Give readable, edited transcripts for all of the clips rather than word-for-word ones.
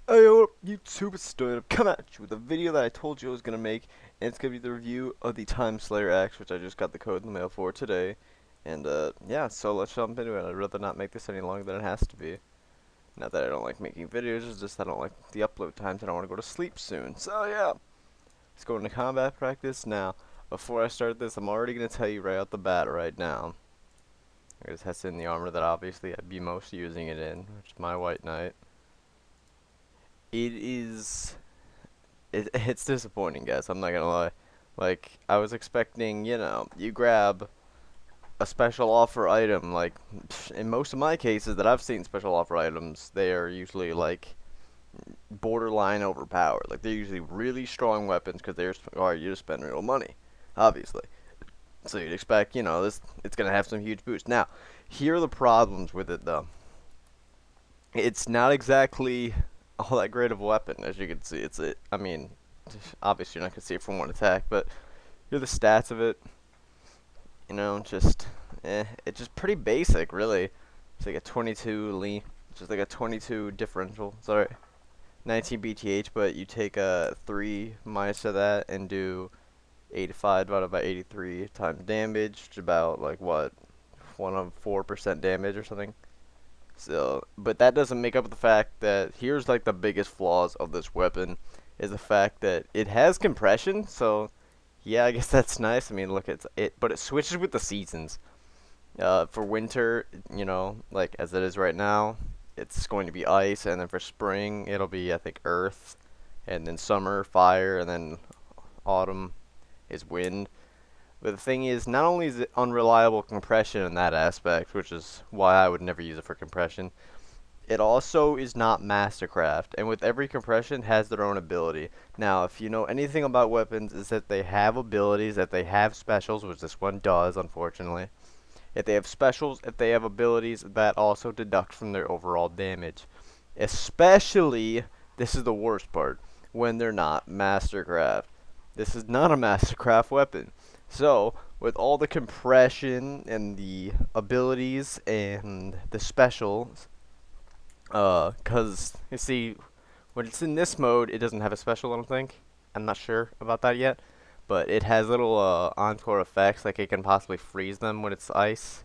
Hey, what up, YouTube? It's Stoyan. I'm coming at you with a video that I told you I was gonna make, and it's gonna be the review of the TimeSlayer axe, which I just got the code in the mail for today. And yeah, so let's jump into it. I'd rather not make this any longer than it has to be. Not that I don't like making videos, it's just I don't like the upload times and I want to go to sleep soon. So yeah, let's go into combat practice now. Before I start this, I'm already gonna tell you right out the bat right now. I just has in the armor that obviously I'd be most using it in, which is my white knight. It is it's disappointing, guys. I'm not gonna lie. Like, I was expecting, you grab a special offer item. Like, in most of my cases that I've seen special offer items, they are usually like borderline overpowered. Like, they're usually really strong weapons because they're require you to spend real money, obviously. So you'd expect, this it's gonna have some huge boost. Now, here are the problems with it, though. It's not exactly all that great of a weapon, as you can see. I mean, obviously you're not gonna see it from one attack, but here are the stats of it. Just it's just pretty basic, really. It's like a 22 lean, just like a 22 differential. Sorry, 19 BTH, but you take a 3 minus to that and do 85 divided by 83 times damage, which is about like what 1 of 4% damage or something. So, but that doesn't make up the fact that here's like the biggest flaws of this weapon is the fact that it has compression. So, yeah, I guess that's nice. I mean, look, but it switches with the seasons. For winter, like as it is right now, it's going to be ice, and then for spring, it'll be I think earth, and then summer fire, and then autumn is wind. But the thing is, not only is it unreliable compression in that aspect, which is why I would never use it for compression, it also is not Mastercraft, and with every compression has their own ability. Now, if you know anything about weapons, is that they have abilities, that they have specials, which this one does, unfortunately. If they have specials, if they have abilities that also deduct from their overall damage. Especially, this is the worst part, when they're not Mastercraft. This is not a Mastercraft weapon. So, with all the compression and the abilities and the specials, cause you see, when it's in this mode, it doesn't have a special, I don't think. I'm not sure about that yet, but it has little encore effects, like it can possibly freeze them when it's ice.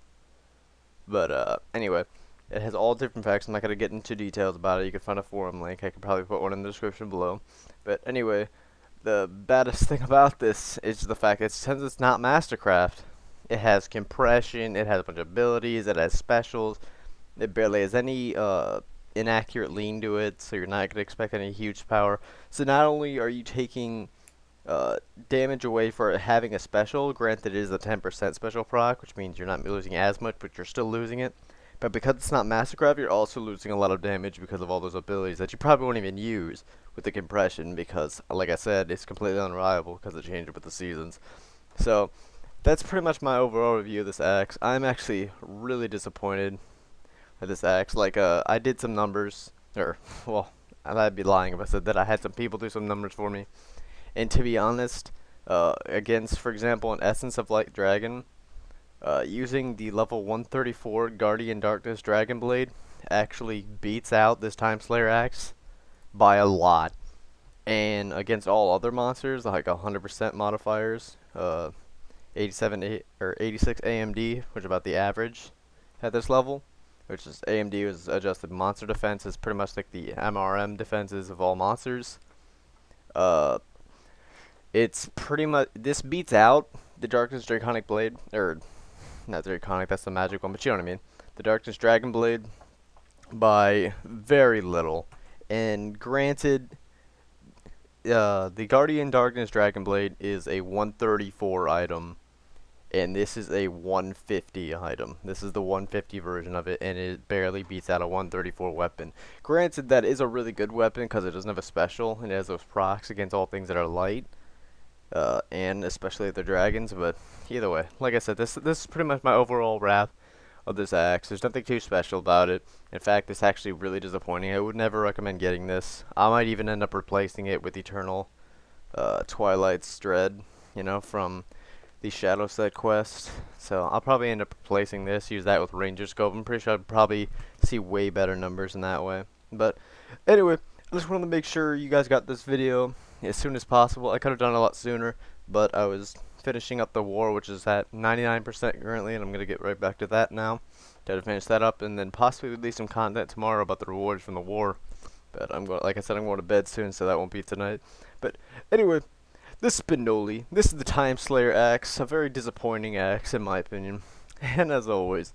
But anyway, it has all different effects. I'm not gonna get into details about it. You can find a forum link. I could probably put one in the description below. But anyway, the baddest thing about this is the fact that since it's not Mastercraft, it has compression, it has a bunch of abilities, it has specials, it barely has any inaccurate lean to it, so you're not going to expect any huge power. So not only are you taking damage away for having a special, granted it is a 10% special proc, which means you're not losing as much, but you're still losing it. But because it's not Mastercraft, you're also losing a lot of damage because of all those abilities that you probably won't even use with the compression because, like I said, it's completely unreliable because it changed with the seasons. So, that's pretty much my overall review of this axe. I'm actually really disappointed with this axe. Like, I did some numbers, or, well, I'd be lying if I said that I had some people do some numbers for me. And to be honest, against, for example, an Essence of Light Dragon, using the level 134 Guardian Darkness Dragon Blade actually beats out this TimeSlayer axe by a lot. And against all other monsters, like 100% modifiers, 87 or 86 AMD, which is about the average at this level, which is AMD is adjusted monster defense, is pretty much like the MRM defenses of all monsters. Uh, it's pretty much, this beats out the Darkness Draconic Blade, or not Draconic, that's the magic one, but you know what I mean. The Darkness Dragon Blade by very little. And granted, the Guardian Darkness Dragon Blade is a 134 item, and this is a 150 item. This is the 150 version of it, and it barely beats out a 134 weapon. Granted, that is a really good weapon because it doesn't have a special, and it has those procs against all things that are light. And especially the dragons, but either way, like I said, this is pretty much my overall wrap of this axe. There's nothing too special about it. In fact, it's actually really disappointing. I would never recommend getting this. I might even end up replacing it with Eternal Twilight's Dread, from the Shadow Set quest. So I'll probably end up replacing this, use that with Ranger Scope. I'm pretty sure I'd probably see way better numbers in that way. But anyway, just wanted to make sure you guys got this video as soon as possible. I could have done it a lot sooner, but I was finishing up the war, which is at 99% currently, and I'm gonna get right back to that now. Try to finish that up, and then possibly release some content tomorrow about the rewards from the war. But I'm going, like I said, I'm going to bed soon, so that won't be tonight. But anyway, this has been Noley. This is the TimeSlayer axe, a very disappointing axe in my opinion. And as always,